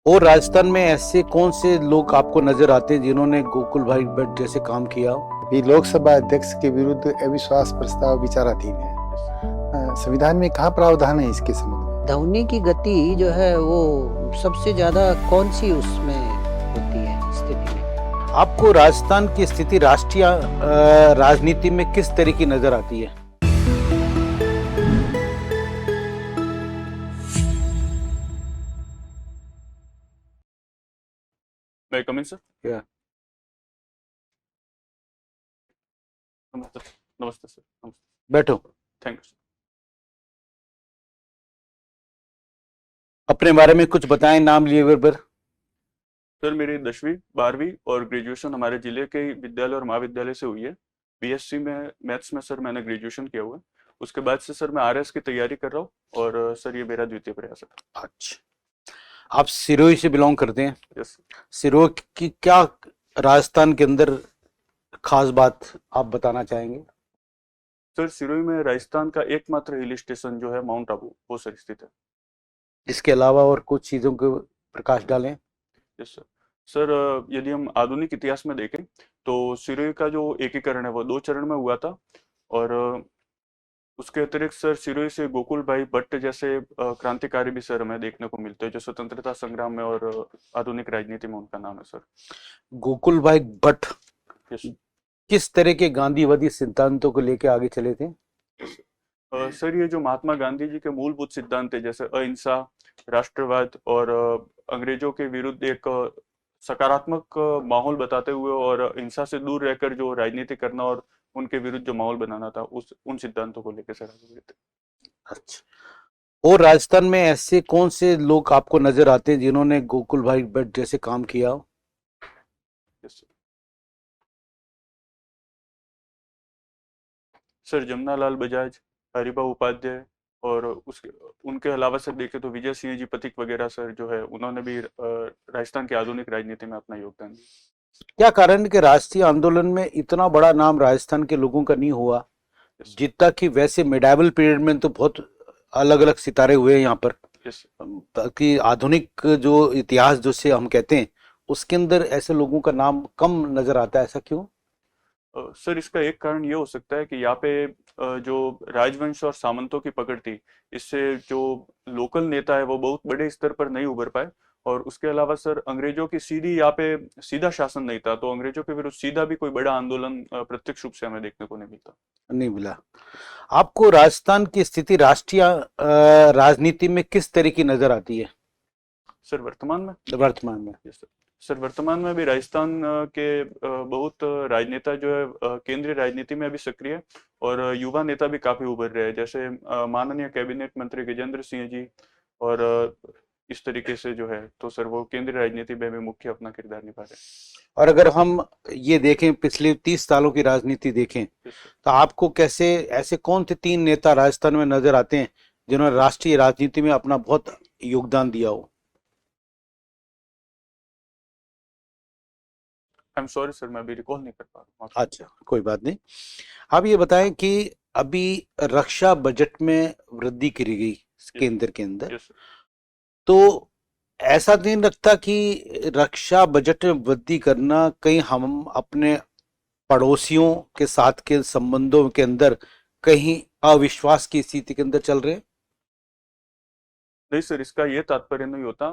और राजस्थान में ऐसे कौन से लोग आपको नजर आते हैं जिन्होंने गोकुल भाई भट्ट जैसे काम किया हो? भी लोकसभा अध्यक्ष के विरुद्ध अविश्वास प्रस्ताव विचाराधीन है। संविधान में कहाँ प्रावधान है इसके संबंध में? ध्वनि की गति जो है वो सबसे ज्यादा कौन सी उसमें होती है स्थिति में? आपको राजस्थान की स्थिति राष्ट्रीय राजनीति में किस तरह की नजर आती है? May I come in, sir? Yeah. नमस्ते नमस्ते सर। नमस्ते। बैठो। Thank you sir. अपने बारे में कुछ बताएं, नाम लिए बराबर। सर मेरी 10वीं 12वीं और ग्रेजुएशन हमारे जिले के विद्यालय और महाविद्यालय से हुई है। बीएससी में मैथ्स में सर मैंने ग्रेजुएशन किया हुआ है। उसके बाद से सर मैं आरएस की तैयारी कर रहा हूँ और सर ये मेरा द्वितीय प्रयास है। अच्छा, आप सिरोही से बिलोंग करते हैं? यस। सिरोही की क्या राजस्थान के अंदर खास बात आप बताना चाहेंगे? सर सिरोही में राजस्थान का एकमात्र हिल स्टेशन जो है माउंट आबू वो सर स्थित है। इसके अलावा और कुछ चीजों को प्रकाश डालें। Yes sir. सर यदि हम आधुनिक इतिहास में देखें तो सिरोही का जो एकीकरण है वो 2 चरण में हुआ था और उसके अतिरिक्त सर सिरोही से गोकुल भाई भट्ट जैसे क्रांतिकारी भी सर हमें देखने को मिलते हैं जो स्वतंत्रता संग्राम में और आधुनिक राजनीति में उनका नाम है सर। गोकुल भाई भट्ट यस। किस तरह के गांधीवादी सिद्धांतों को लेकर आगे चले थे? सर ये जो महात्मा गांधी जी के मूलभूत सिद्धांत है जैसे अहिंसा, राष्ट्रवाद और अंग्रेजों के विरुद्ध एक सकारात्मक माहौल बताते हुए और हिंसा से दूर रहकर जो राजनीति करना और उनके विरुद्ध जो माहौल बनाना था उन सिद्धांतों को लेकर सर आगे बढ़े थे। अच्छा, और राजस्थान में ऐसे कौन से लोग आपको नजर आते हैं जिन्होंने गोकुल भाई भट्ट जैसे काम किया हो? यस सर जमुनालाल बजाज, हरिभा उपाध्याय और उसके उनके अलावा सर देखें तो विजय सिंह जी पथिक वगैरह सर जो है उन्होंने भी राजस्थान की आधुनिक राजनीति में अपना योगदान दिया। क्या कारण है कि राष्ट्रीय आंदोलन में इतना बड़ा नाम राजस्थान के लोगों का नहीं हुआ जितना कि वैसे मिडाइवल पीरियड में तो बहुत अलग अलग सितारे हुए हैं यहाँ पर, ताकि आधुनिक जो इतिहास जो से हम कहते हैं उसके अंदर ऐसे लोगों का नाम कम नजर आता है, ऐसा क्यों? सर इसका एक कारण ये हो सकता है कि यहाँ पे जो राजवंश और सामंतों की पकड़ थी इससे जो लोकल नेता है वो बहुत बड़े स्तर पर नहीं उभर पाए और उसके अलावा सर अंग्रेजों की यहाँ पे सीधा शासन नहीं था तो अंग्रेजों के विरुद्ध सीधा भी कोई बड़ा आंदोलन प्रत्यक्ष रूप से हमें देखने को नहीं मिला। आपको राजस्थान की स्थिति राष्ट्रीय राजनीति में किस तरह की नजर आती है? सर वर्तमान में सर वर्तमान में भी राजस्थान के बहुत राजनेता जो है केंद्रीय राजनीति में अभी सक्रिय है और युवा नेता भी काफी उभर रहे हैं जैसे माननीय कैबिनेट मंत्री गजेंद्र सिंह जी और इस तरीके से जो है तो सर वो केंद्रीय राजनीति में भी मुख्य अपना किरदार निभा रहे हैं। और अगर हम ये देखें पिछले 30 सालों की राजनीति देखें तो आपको कैसे ऐसे कौन से 3 नेता राजस्थान में नजर आते हैं जिन्होंने राष्ट्रीय राजनीति में अपना बहुत योगदान दिया हो? आई एम सॉरी सर मैं अभी रिकॉल नहीं कर पा रहा हूँ। अच्छा, कोई बात नहीं। आप ये बताएं कि अभी रक्षा बजट में वृद्धि करी गई केंद्र के अंदर, तो ऐसा नहीं लगता कि रक्षा बजट में वृद्धि करना कहीं हम अपने पड़ोसियों के साथ के संबंधों के अंदर कहीं अविश्वास की स्थिति के अंदर चल रहे हैं? नहीं सर इसका ये तात्पर्य नहीं होता।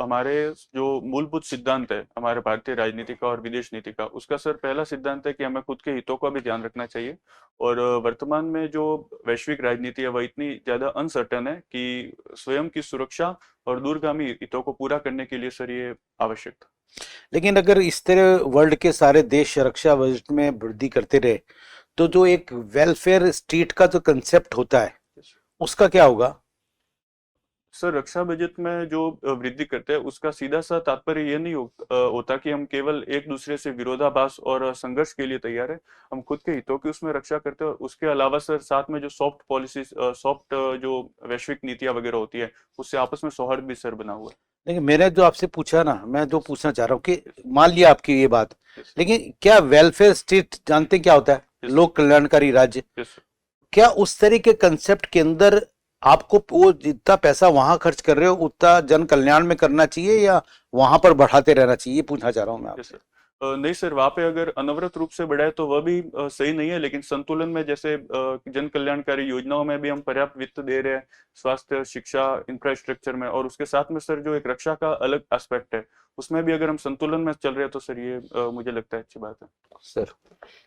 हमारे जो मूलभूत सिद्धांत है हमारे भारतीय राजनीति का और विदेश नीति का उसका सर पहला सिद्धांत है कि हमें खुद के हितों का भी ध्यान रखना चाहिए और वर्तमान में जो वैश्विक राजनीति है वह इतनी ज्यादा अनसर्टन है कि स्वयं की सुरक्षा और दूरगामी हितों को पूरा करने के लिए सर ये आवश्यक था। लेकिन अगर इस तरह वर्ल्ड के सारे देश रक्षा बजट में वृद्धि करते रहे तो जो एक वेलफेयर स्टेट का जो कंसेप्ट होता है उसका क्या होगा? सर रक्षा बजट में जो वृद्धि करते हैं उसका सीधा सा तात्पर्य ये नहीं होता कि हम केवल एक दूसरे से विरोधाभास और संघर्ष के लिए तैयार है। हम खुद के हितों की उसमें रक्षा करते हैं और उसके अलावा सर साथ में जो सॉफ्ट पॉलिसी सॉफ्ट जो वैश्विक नीतियां वगैरह होती है उससे आपस में सौहार्द भी सर बना हुआ है। लेकिन मैंने जो आपसे पूछा ना, मैं जो पूछना चाह रहा हूँ कि मान लिया आपकी ये बात, लेकिन क्या वेलफेयर स्टेट जानते क्या होता है? लोक कल्याणकारी राज्य। क्या उस तरह के कंसेप्ट के अंदर आपको वो जितना पैसा वहां खर्च कर रहे हो उतना जन कल्याण में करना चाहिए या वहां पर बढ़ाते रहना चाहिए, पूछना चाह रहा हूं मैं आपसे। नहीं सर, वहां पे अगर अनवरत रूप से बढ़ाए तो वह भी सही नहीं है, लेकिन संतुलन में जैसे जन कल्याणकारी योजनाओं में भी हम पर्याप्त वित्त दे रहे हैं, स्वास्थ्य, शिक्षा, इंफ्रास्ट्रक्चर में, और उसके साथ में सर जो एक रक्षा का अलग एस्पेक्ट है उसमें भी अगर हम संतुलन में चल रहे हैं तो सर ये मुझे लगता है अच्छी बात है सर।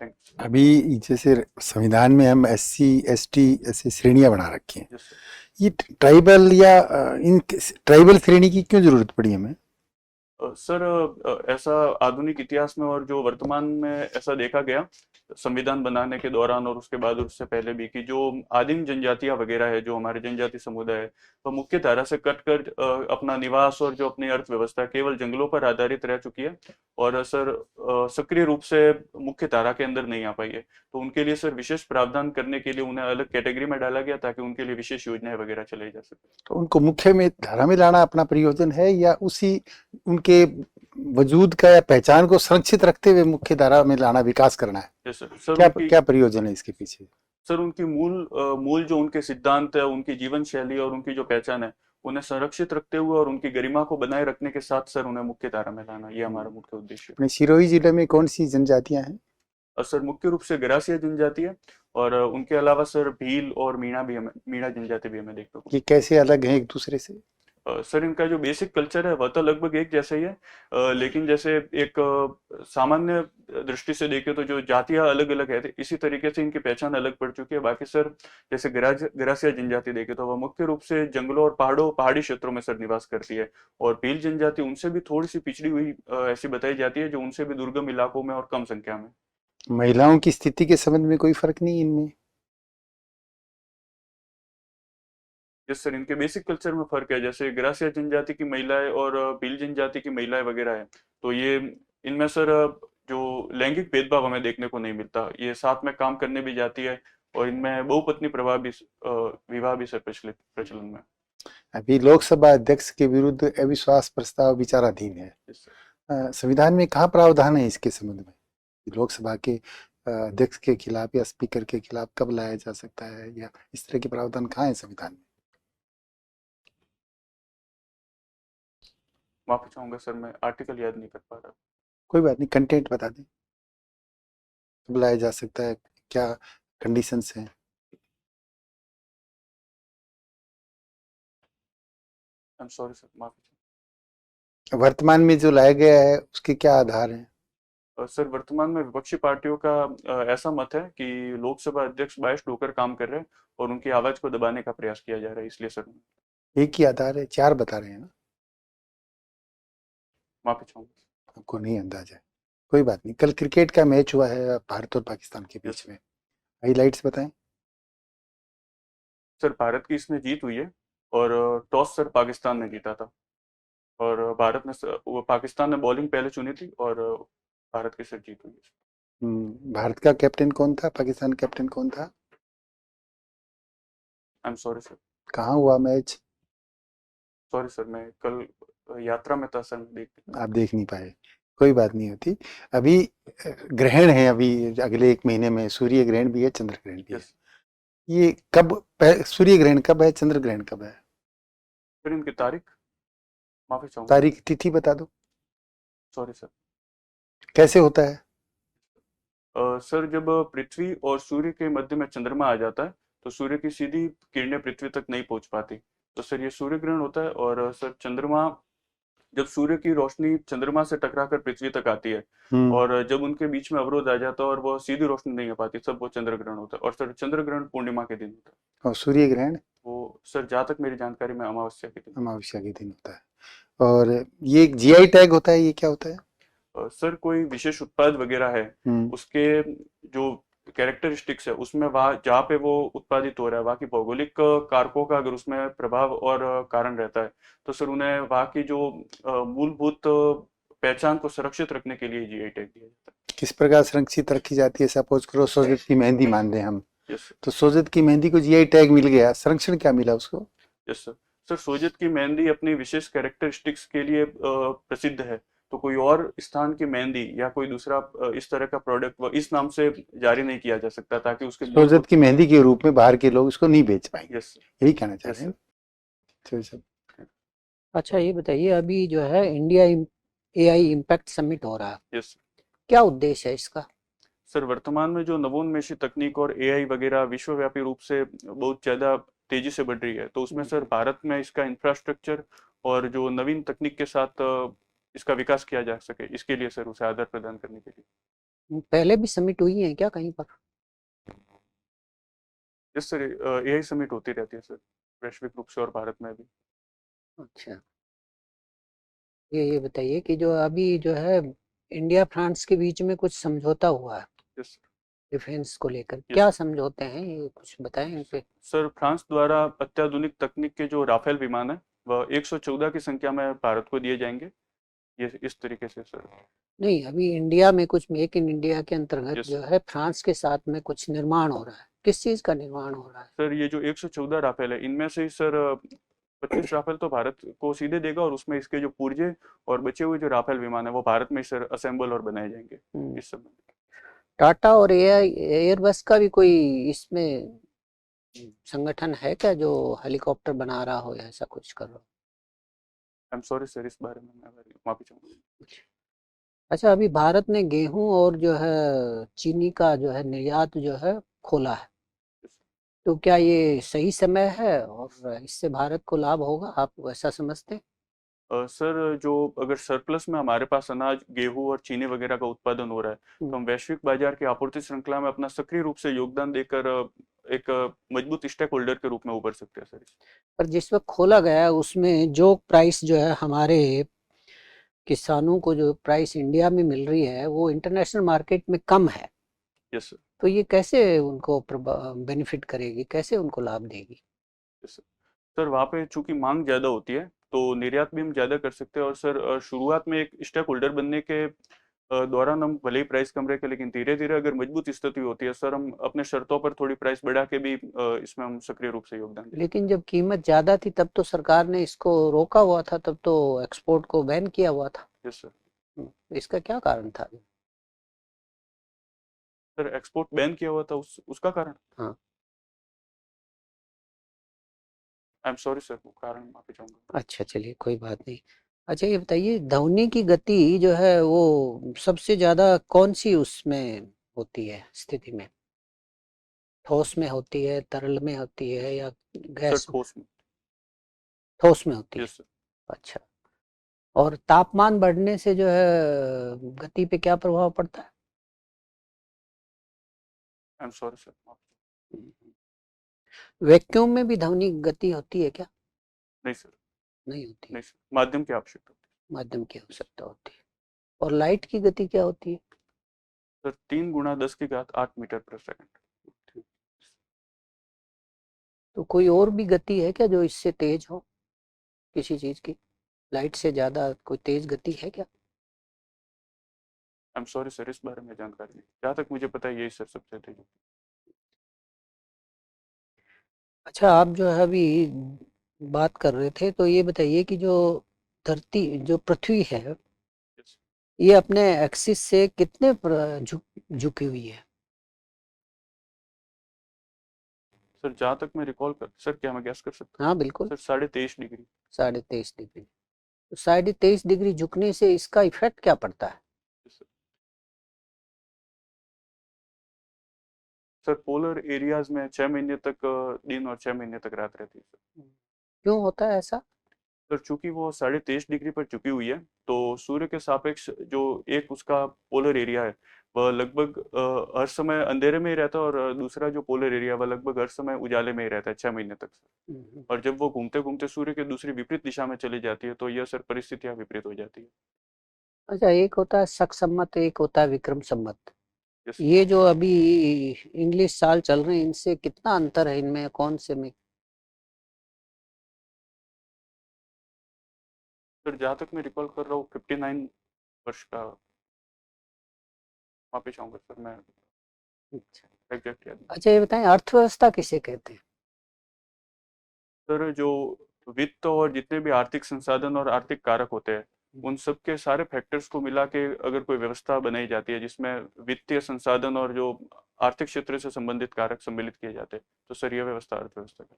थैंक्स। अभी जैसे संविधान में हम SC ST ऐसे श्रेणियां बना रखी हैं, यस सर। ये ट्राइबल या इन ट्राइबल श्रेणी की क्यों जरूरत पड़ी हमें? सर ऐसा आधुनिक इतिहास में और जो वर्तमान में ऐसा देखा गया संविधान बनाने के दौरान और उसके बाद और उससे पहले भी, कि जो आदिम जनजातियां वगैरह है, जो हमारे जनजाति समुदाय है, वह मुख्य धारा से कट कर अपना निवास और जो अपनी अर्थव्यवस्था केवल जंगलों पर आधारित रह चुकी है, और सर सक्रिय रूप से मुख्य धारा के अंदर नहीं आ पाई है। तो उनके लिए सर विशेष प्रावधान करने के लिए उन्हें अलग कैटेगरी में डाला गया ताकि उनके लिए विशेष योजनाएं वगैरह चलाई जा सके। तो उनको मुख्य में धारा में लाना अपना प्रयोजन है या उसी उनके वजूद का या पहचान को संरक्षित रखते हुए मुख्य धारा में लाना, विकास करना है? Yes sir. सर क्या उनकी क्या प्रयोजन है इसके पीछे? सर उनकी मूल जो उनके सिद्धांत है, उनकी जीवन शैली और उनकी जो पहचान है, उन्हें संरक्षित रखते हुए और उनकी गरिमा को बनाए रखने के साथ सर उन्हें मुख्य धारा में लाना, ये हमारा मुख्य उद्देश्य है। अपने सिरोही जिले में कौन सी जनजातियां हैं? सर मुख्य रूप से गरासिया जनजाति है, और उनके अलावा सर भील और मीणा जनजाति भी हमें देखने को। ये कैसे अलग हैं एक दूसरे से? सर इनका जो बेसिक कल्चर है वह तो लगभग एक जैसा ही है, लेकिन जैसे एक सामान्य दृष्टि से देखें तो जो जातियां अलग अलग है, इसी तरीके से इनकी पहचान अलग पड़ चुकी है। बाकी सर जैसे गरासिया जनजाति देखें तो वह मुख्य रूप से जंगलों और पहाड़ी क्षेत्रों में सर निवास करती है, और भील जनजाति उनसे भी थोड़ी सी पिछड़ी हुई ऐसी बताई जाती है, जो उनसे भी दुर्गम इलाकों में और कम संख्या में। महिलाओं की स्थिति के संबंध में कोई फर्क नहीं इनमें? यस सर, इनके बेसिक कल्चर में फर्क है। जैसे गरासिया जनजाति की महिलाएं और भील जनजाति की महिलाएं वगैरह है, तो ये इनमें सर जो लैंगिक भेदभाव हमें देखने को नहीं मिलता, ये साथ में काम करने भी जाती है, और इनमें बहुपत्नी विवाह भी सर प्रचलन में। अभी लोकसभा अध्यक्ष के विरुद्ध अविश्वास प्रस्ताव विचाराधीन है। Yes sir. संविधान में कहाँ प्रावधान है इसके संबंध में? लोकसभा के अध्यक्ष के खिलाफ या स्पीकर के खिलाफ कब लाया जा सकता है, या इस तरह के प्रावधान कहाँ है संविधान में? माफी चाहूंगा सर, मैं आर्टिकल याद नहीं कर पा रहा। कोई बात नहीं, कंटेंट बता दें, कब लाया जा सकता है, क्या कंडीशंस हैं? आई एम सॉरी सर, माफी। वर्तमान में जो लाया गया है उसके क्या आधार हैं? सर वर्तमान में विपक्षी पार्टियों का ऐसा मत है कि लोकसभा अध्यक्ष बायस्ड होकर काम कर रहे हैं और उनकी आवाज को दबाने का प्रयास किया जा रहा है, इसलिए सर एक ही आधार है, 4 बता रहे हैं ना? माफी चाहूंगा। आपको नहीं अंदाजा है, कोई बात नहीं। कल क्रिकेट का मैच हुआ है भारत और पाकिस्तान के बीच में, हाईलाइट्स बताएं। सर भारत की इसमें जीत हुई है, और टॉस सर पाकिस्तान ने जीता था, और पाकिस्तान ने बॉलिंग पहले चुनी थी, और भारत की सर जीत हुई है। भारत का कैप्टन कौन था, पाकिस्तान कैप्टन कौन था? I am sorry sir. कहाँ हुआ मैच? सॉरी सर, मैं कल यात्रा में था सर, आप देख नहीं पाए, कोई बात नहीं होती। अभी ग्रहण है, अभी अगले 1 महीने में सूर्य ग्रहण भी है, चंद्र ग्रहण भी है। ये कब, सूर्य ग्रहण कब है, चंद्र ग्रहण कब है? फिर इनकी तारीख, माफी चाहूंगा। तारीख, तिथि बता दो। Sorry sir. कैसे होता है? सर जब पृथ्वी और सूर्य के मध्य में चंद्रमा आ जाता है तो सूर्य की सीधी किरणें पृथ्वी तक नहीं पहुंच पाती, तो सर ये सूर्य ग्रहण होता है। और सर चंद्रमा, जब सूर्य की रोशनी चंद्रमा से टकराकर पृथ्वी तक आती है, और जब उनके बीच में अवरोध आ जाता है और वो सीधी रोशनी नहीं आ पाती, तब वो चंद्र ग्रहण होता है। और सर चंद्र ग्रहण पूर्णिमा के दिन होता है। और सूर्य ग्रहण? वो सर जहाँ तक मेरी जानकारी में अमावस्या के दिन। अमावस्या के दिन होता है। और ये एक GI टैग होता है, ये क्या होता है? सर कोई विशेष उत्पाद वगैरह है, उसके जो कैरेक्टरिस्टिक्स है उसमें वहाँ जहाँ पे वो उत्पादित हो रहा है वहाँ की भौगोलिक कारकों का अगर उसमें प्रभाव और कारण रहता है, तो सर उन्हें वहाँ की जो मूलभूत पहचान को सुरक्षित रखने के लिए GI टैग दिया जाता है। किस प्रकार सुरक्षित रखी जाती है? सपोज करो सोजत की मेहंदी मान लें हम, तो सोजत की मेहंदी को GI टैग मिल गया, संरक्षण क्या मिला उसको? Yes sir. सर सोजत की मेहंदी अपनी विशेष कैरेक्टरिस्टिक्स के लिए प्रसिद्ध है, तो कोई और स्थान की मेहंदी या कोई दूसरा इस तरह का प्रोडक्ट इस नाम से जारी नहीं किया जा सकता, ताकि उसके सोजत की मेहंदी के रूप में बाहर के लोग इसको नहीं बेच पाएंगे। यस यही कहना चाह यस रहे हैं सोजत। अच्छा ये बताइए, अभी जो है इंडिया एआई इम्पैक्ट समिट हो रहा है, यस क्या उद्देश्य है इसका? सर, वर्तमान में जो नवोन्मेषी तकनीक और एआई वगैरह विश्वव्यापी रूप से बहुत ज़्यादा तेजी से बढ़ रही है, तो उसमें सर भारत में इसका इंफ्रास्ट्रक्चर और जो नवीन तकनीक के साथ इसका विकास किया जा सके, इसके लिए सर उसे आधार प्रदान करने के लिए। पहले भी समिट हुई है क्या कहीं पर? यस सर, एआई समिट होती रहती है सर, वैश्विक रूप से और भारत में भी। अच्छा, ये बताइए कि जो अभी जो है इंडिया फ्रांस के बीच में कुछ समझौता हुआ है यस सर। डिफेंस को लेकर, Yes. क्या समझौते हैं ये, कुछ बताएं इन पे। सर, फ्रांस द्वारा अत्याधुनिक तकनीक के जो राफेल विमान है वह 114 की संख्या में भारत को दिए जाएंगे, ये इस तरीके से सर। नहीं, अभी इंडिया में कुछ मेक इन इंडिया के अंतर्गत Yes. जो है फ्रांस के साथ में कुछ निर्माण हो रहा है, किस चीज का निर्माण हो रहा है? सर, ये जो 114 राफेल है, इनमें से सर 25 राफेल तो भारत को सीधे देगा, और उसमें इसके जो पुर्जे और बचे हुए जो राफेल विमान है वो भारत में सर असेंबल और बनाए जाएंगे इस समय। टाटा और एयरबस का भी कोई इसमें संगठन है क्या जो हेलीकॉप्टर बना रहा हो या ऐसा कुछ कर रहा हो? आई एम सॉरी सर, इस बारे में मैं माफी चाहूंगा। अच्छा, अभी भारत ने गेहूं और जो है चीनी का जो है निर्यात जो है खोला है, तो क्या ये सही समय है और इससे भारत को लाभ होगा, आप वैसा समझते हैं? सर, जो अगर सरप्लस में हमारे पास अनाज, गेहूं और चीनी वगैरह का उत्पादन हो रहा है, तो हम वैश्विक बाजार की आपूर्ति श्रृंखला में अपना सक्रिय रूप से योगदान देकर एक मजबूत स्टेक होल्डर के रूप में उभर सकते हैं सर। पर जिस वक्त खोला गया है उसमें जो प्राइस जो है हमारे किसानों को, जो प्राइस इंडिया में मिल रही है वो इंटरनेशनल मार्केट में कम है, यस सर। तो ये कैसे उनको बेनिफिट करेगी, कैसे उनको लाभ देगी? सर, वहाँ पे चूंकि मांग ज़्यादा होती है तो निर्यात भी हम ज़्यादा कर सकते हैं, और सर शुरुआत में एक स्टेक होल्डर बनने के दौरान हम भले ही प्राइस कम रहे, लेकिन धीरे धीरे अगर मजबूत स्थिति होती है सर, हम अपने शर्तों पर थोड़ी प्राइस बढ़ा के भी इसमें हम सक्रिय रूप से योगदान दें। लेकिन जब कीमत ज्यादा थी तब तो सरकार ने इसको रोका हुआ था, तब तो एक्सपोर्ट को बैन किया हुआ था। Yes sir. इसका क्या कारण था? सर, एक्सपोर्ट बैन किया हुआ था, उसका कारण? हाँ। आई एम सॉरी सर, वो कारण माफी चाहूंगा। अच्छा, चलिए कोई बात नहीं। अच्छा ये बताइए, ध्वनि की गति जो है वो सबसे ज्यादा कौन सी उसमें होती है स्थिति में? ठोस में होती है, तरल में होती है या सर, गैस में? ठोस में। ठोस में होती है। Yes sir. अच्छा, और तापमान बढ़ने से जो है गति पे क्या प्रभाव पड़ता है? I am sorry sir. Vacuum में भी ध्वनि गति होती है क्या? नहीं सर। नहीं होती, नहीं सर, माध्यम की आवश्यकता होती माध्यम की आवश्यकता होती है। और लाइट की गति क्या होती है? है सर, 3 गुणा 10 की घात 8 मीटर प्रति सेकंड। तो कोई और भी गति है क्या जो इससे तेज हो किसी चीज की? लाइट से ज्यादा कोई तेज गति है क्या? आई एम सॉरी सर, इस बारे में जानकारी नहीं, जहाँ तक मुझे पता है यही सर सबसे तेज। अच्छा, आप जो है अभी बात कर रहे थे, तो ये बताइए कि जो धरती, जो पृथ्वी है, Yes. ये अपने एक्सिस से कितने झुकी हुई है? सर, जहाँ तक मैं रिकॉल कर, सर क्या मैं गैस कर सकता हाँ हूँ? बिल्कुल। Sir, 23.5 degree. 23.5 डिग्री। तो 23.5 डिग्री झुकने से इसका इफेक्ट क्या पड़ता है? सर, पोलर एरियाज में 6 महीने तक दिन और 6 महीने तक रात रहती है सर। क्यों होता है ऐसा? सर, चूंकि वो 23.5 डिग्री पर झुकी हुई है, तो सूर्य के सापेक्ष जो एक उसका पोलर एरिया है वह लगभग हर समय अंधेरे में ही रहता है, और दूसरा जो पोलर एरिया वह लगभग हर समय उजाले में ही रहता है 6 महीने तक सर। और जब वो घूमते घूमते सूर्य के दूसरी विपरीत दिशा में चली जाती है, तो यह सर परिस्थितियां विपरीत हो जाती है। अच्छा, एक होता है शक सम्मत, एक होता है विक्रम सम्मत। Yes. ये जो अभी इंग्लिश साल चल रहे हैं, इनसे कितना अंतर है, इनमें कौन से में? सर, जहाँ तक मैं रिकॉल कर रहा हूँ 59 वर्ष का, माफी चाहूंगा सर, मैं एग्जैक्ट याद नहीं। अच्छा ये बताएं, अर्थव्यवस्था किसे कहते हैं? सर, जो वित्त और जितने भी आर्थिक संसाधन और आर्थिक कारक होते हैं उन सब के सारे फैक्टर्स को मिला के अगर कोई व्यवस्था बनाई जाती है जिसमें वित्तीय संसाधन और जो आर्थिक क्षेत्र से संबंधित कारक सम्मिलित किए जाते हैं, तो सर यह व्यवस्था अर्थव्यवस्था का।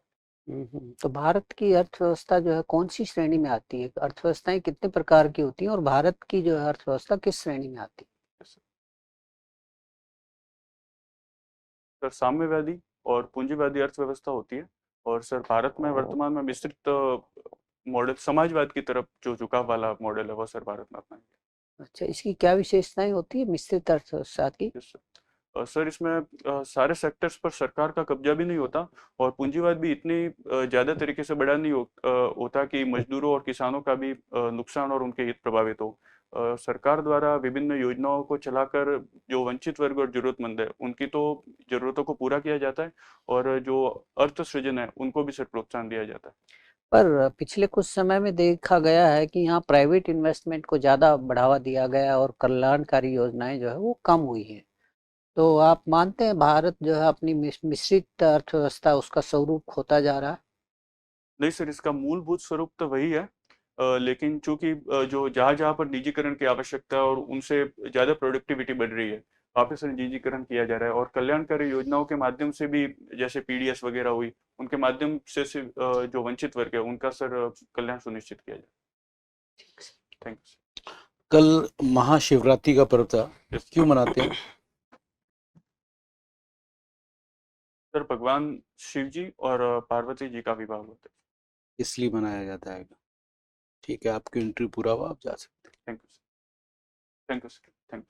तो भारत की अर्थव्यवस्था जो है कौन सी श्रेणी में आती है? अर्थव्यवस्थाएं कितने प्रकार की होती हैं और भारत की जो है अर्थव्यवस्था किस श्रेणी में आती है? सर साम्यवादी और पूंजीवादी अर्थव्यवस्था होती है, और सर भारत में वर्तमान में मिश्रित मॉडल समाजवाद की तरफ जो झुकाव वाला मॉडल है वो सर भारत में अपनाएंगे। अच्छा, इसकी क्या विशेषताएं होती है मिश्रित अर्थव्यवस्था की? सर इसमें सारे सेक्टर्स पर सरकार का कब्जा भी नहीं होता, और पूंजीवाद भी इतनी ज्यादा तरीके से बड़ा नहीं होता कि मजदूरों और किसानों का भी नुकसान और उनके हित प्रभावित हो। सरकार द्वारा विभिन्न योजनाओं को चलाकर जो वंचित वर्ग और जरूरतमंद है उनकी तो जरूरतों को पूरा किया जाता है, और जो अर्थ सृजन है उनको भी सर प्रोत्साहन दिया जाता है। पर पिछले कुछ समय में देखा गया है कि यहाँ प्राइवेट इन्वेस्टमेंट को ज्यादा बढ़ावा दिया गया और कल्याणकारी योजनाएं जो है वो कम हुई हैं। तो आप मानते हैं भारत जो है अपनी मिश्रित अर्थव्यवस्था उसका स्वरूप खोता जा रहा है? नहीं सर, इसका मूलभूत स्वरूप तो वही है, लेकिन चूंकि जो जहां जहां पर निजीकरण की आवश्यकता है और उनसे ज्यादा प्रोडक्टिविटी बढ़ रही है, वापस से निजीकरण किया जा रहा है, और कल्याणकारी योजनाओं के माध्यम से भी जैसे पीडीएस वगैरह हुई उनके माध्यम से जो वंचित वर्ग है उनका सर कल्याण सुनिश्चित किया जाए। Thank you. कल महाशिवरात्रि का पर्व था, क्यों मनाते हैं? सर भगवान शिव जी और पार्वती जी का विवाह होता है, इसलिए मनाया जाता है। ठीक है, आपकी इंटरव्यू पूरा हुआ, आप जा सकते हैं। Thank you sir, thank you sir, thank you.